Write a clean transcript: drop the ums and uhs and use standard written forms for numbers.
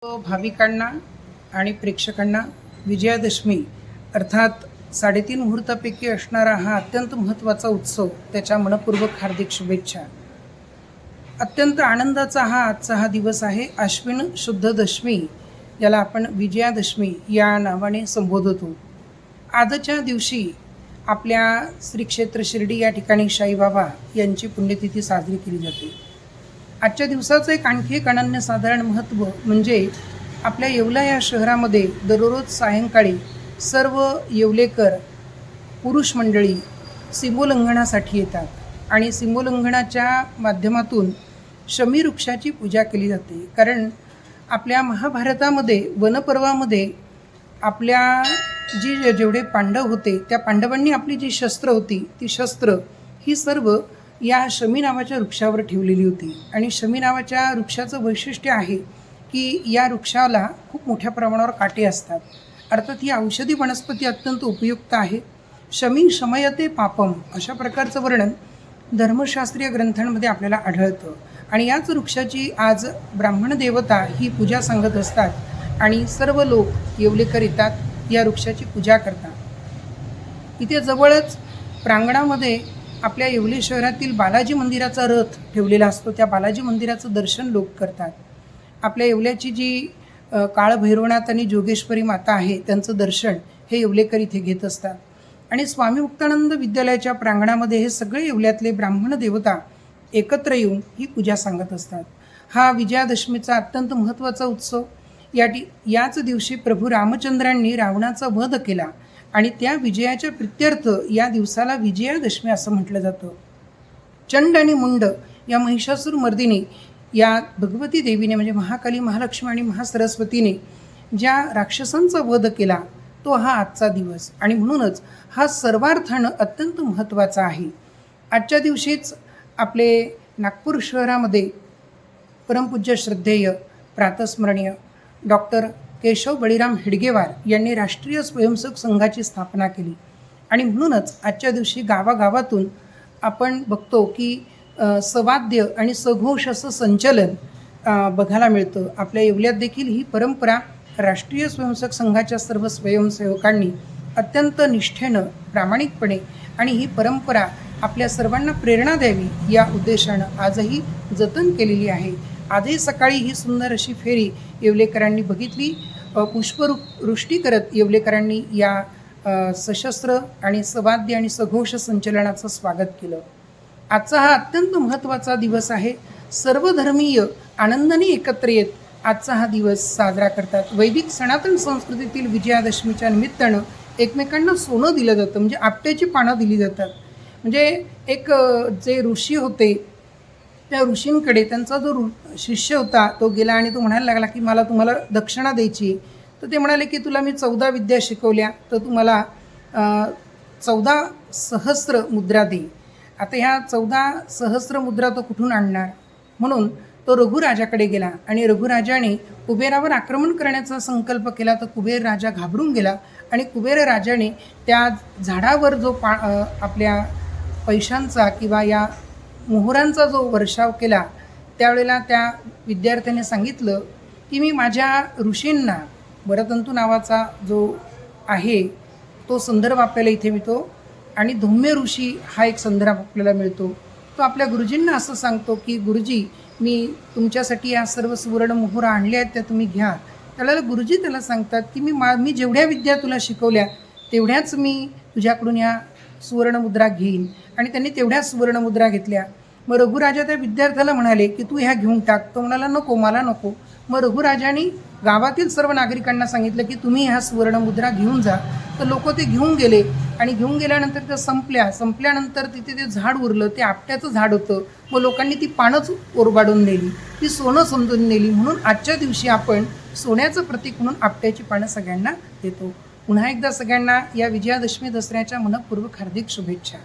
भाविकांना आणि प्रेक्षकांना विजयादशमी अर्थात 3.5 मुहूर्तापैकी असणारा हा अत्यंत महत्त्वाचा उत्सव, त्याच्या मनपूर्वक हार्दिक शुभेच्छा. अत्यंत आनंदाचा आजचा दिवस आहे. आश्विन शुद्ध दशमी, याला आपण विजयादशमी या नावाने संबोधतो. आजच्या दिवशी आपल्या श्री क्षेत्र शिर्डी या ठिकाणी साईबाबा यांची पुण्यतिथी साजरी केली जाते. आजच्या दिवसाचं आणखी एक अनन्यसाधारण महत्त्व म्हणजे आपल्या येवला या शहरामध्ये दररोज सायंकाळी सर्व येवलेकर पुरुष मंडळी सीमोल्लंघनासाठी येतात आणि सीमोल्लंघनाच्या माध्यमातून शमी वृक्षाची पूजा केली जाते. कारण आपल्या महाभारतामध्ये वनपर्वामध्ये आपल्या जेवढे पांडव होते त्या पांडवांनी आपली जी शस्त्र होती ती शस्त्र ही सर्व या शमी नावाच्या वृक्षावर ठेवलेली होती. आणि शमी नावाच्या वृक्षाचं वैशिष्ट्य आहे की या वृक्षाला खूप मोठ्या प्रमाणावर काटे असतात. अर्थात ही औषधी वनस्पती अत्यंत उपयुक्त आहे. शमी शमयते पापम अशा प्रकारचं वर्णन धर्मशास्त्रीय ग्रंथांमध्ये आपल्याला आढळतं. आणि याच वृक्षाची आज ब्राह्मण देवता ही पूजा सांगत असतात आणि सर्व लोक येवलेकर येतात, या वृक्षाची पूजा करतात. इथे जवळच प्रांगणामध्ये आपल्या येवले शहरातील बालाजी मंदिराचा रथ ठेवलेला असतो. त्या बालाजी मंदिराचं दर्शन लोक करतात. आपल्या येवल्याची जी काळभैरवनाथ आणि जोगेश्वरी माता आहे त्यांचं दर्शन हे येवलेकर इथे घेत असतात. आणि स्वामी मुक्तानंद विद्यालयाच्या प्रांगणामध्ये हे सगळे येवल्यातले ब्राह्मण देवता एकत्र येऊन ही पूजा सांगत असतात. हा विजयादशमीचा अत्यंत महत्त्वाचा उत्सव. याच दिवशी प्रभू रामचंद्रांनी रावणाचा वध केला आणि त्या विजयाच्या प्रित्यर्थ या दिवसाला विजयादशमी असं म्हटलं जातं. चंड आणि मुंड या महिषासूर मर्दिनी या भगवती देवीने म्हणजे महाकाली, महालक्ष्मी आणि महासरस्वतीने ज्या राक्षसांचा वध केला तो हा आजचा दिवस आणि म्हणूनच हा सर्वार्थानं अत्यंत महत्त्वाचा आहे. आजच्या दिवशीच आपले नागपूर शहरामध्ये परमपूज्य श्रद्धेय प्रातस्मरणीय डॉक्टर केशव बळीराम हेडगेवार यांनी राष्ट्रीय स्वयंसेवक संघाची स्थापना केली. आणि म्हणूनच आजच्या दिवशी गावागावातून आपण बघतो की सवाद्य आणि सघोष असं संचलन बघायला मिळतं. आपल्या येवल्यात देखील ही परंपरा राष्ट्रीय स्वयंसेवक संघाच्या सर्व स्वयंसेवकांनी अत्यंत निष्ठेनं, प्रामाणिकपणे आणि ही परंपरा आपल्या सर्वांना प्रेरणा द्यावी या उद्देशानं आजही जतन केलेली आहे. आजही सकाळी ही सुंदर अशी फेरी येवलेकरांनी बघितली. पुष्पवृष्टी करत येवलेकरांनी या सशस्त्र आणि सवाद्य आणि सघोष संचलनाचं स्वागत केलं. आजचा हा अत्यंत महत्त्वाचा दिवस आहे. सर्व धर्मीय आनंदाने एकत्र येत आजचा हा दिवस साजरा करतात. वैदिक सनातन संस्कृतीतील विजयादशमीच्या निमित्तानं एकमेकांना सोनं दिलं जातं, म्हणजे आपट्याची पानं दिली जातात. म्हणजे एक जे ऋषी होते त्या ऋषींकडे त्यांचा जो शिष्य होता तो गेला आणि तो म्हणायला लागला की मला तुम्हाला दक्षिणा द्यायची. तर ते म्हणाले की तुला मी 14 विद्या शिकवल्या तर तुम्हाला 14 सहस्र मुद्रा दे. आता ह्या 14 सहस्र मुद्रा तो कुठून आणणार, म्हणून तो रघुराजाकडे गेला आणि रघुराजाने कुबेरावर आक्रमण करण्याचा संकल्प केला. तर कुबेर राजा घाबरून गेला आणि कुबेर राजाने त्या झाडावर जो आपल्या पैशांचा किंवा या मोहरांचा जो वर्षाव केला त्यावेळेला त्या विद्यार्थ्याने सांगितलं की मी माझ्या ऋषींना, वरतंतू नावाचा जो आहे तो संदर्भ आपल्याला इथे मिळतो आणि धौम्य ऋषी हा एक संदर्भ आपल्याला मिळतो. तो आपल्या गुरुजींना असं सांगतो की गुरुजी मी तुमच्यासाठी या सर्व सुवर्ण मोहरा आणल्या आहेत त्या तुम्ही घ्या. त्याला गुरुजी त्याला सांगतात की मी जेवढ्या विद्या तुला शिकवल्या तेवढ्याच मी तुझ्याकडून या सुवर्णमुद्रा घेईन. आणि त्यांनी तेवढ्या सुवर्णमुद्रा घेतल्या. मग रघुराजा त्या विद्यार्थ्याला म्हणाले की तू ह्या घेऊन टाक. तो म्हणाला नको, मला नको. मग रघुराजाने गावातील सर्व नागरिकांना सांगितलं की तुम्ही ह्या सुवर्णमुद्रा घेऊन जा. तर लोक ते घेऊन गेले आणि घेऊन गेल्यानंतर त्या संपल्यानंतर तिथे ते झाड उरलं, ते आपट्याचं झाड होतं. मग लोकांनी ती पानंच ओरबाडून नेली, ती सोनं समजून नेली. म्हणून आजच्या दिवशी आपण सोन्याचं प्रतीक म्हणून आपट्याची पानं सगळ्यांना देतो. पुन्हा एकदा सगळ्यांना या विजयादशमी दसऱ्याच्या मनपूर्वक हार्दिक शुभेच्छा.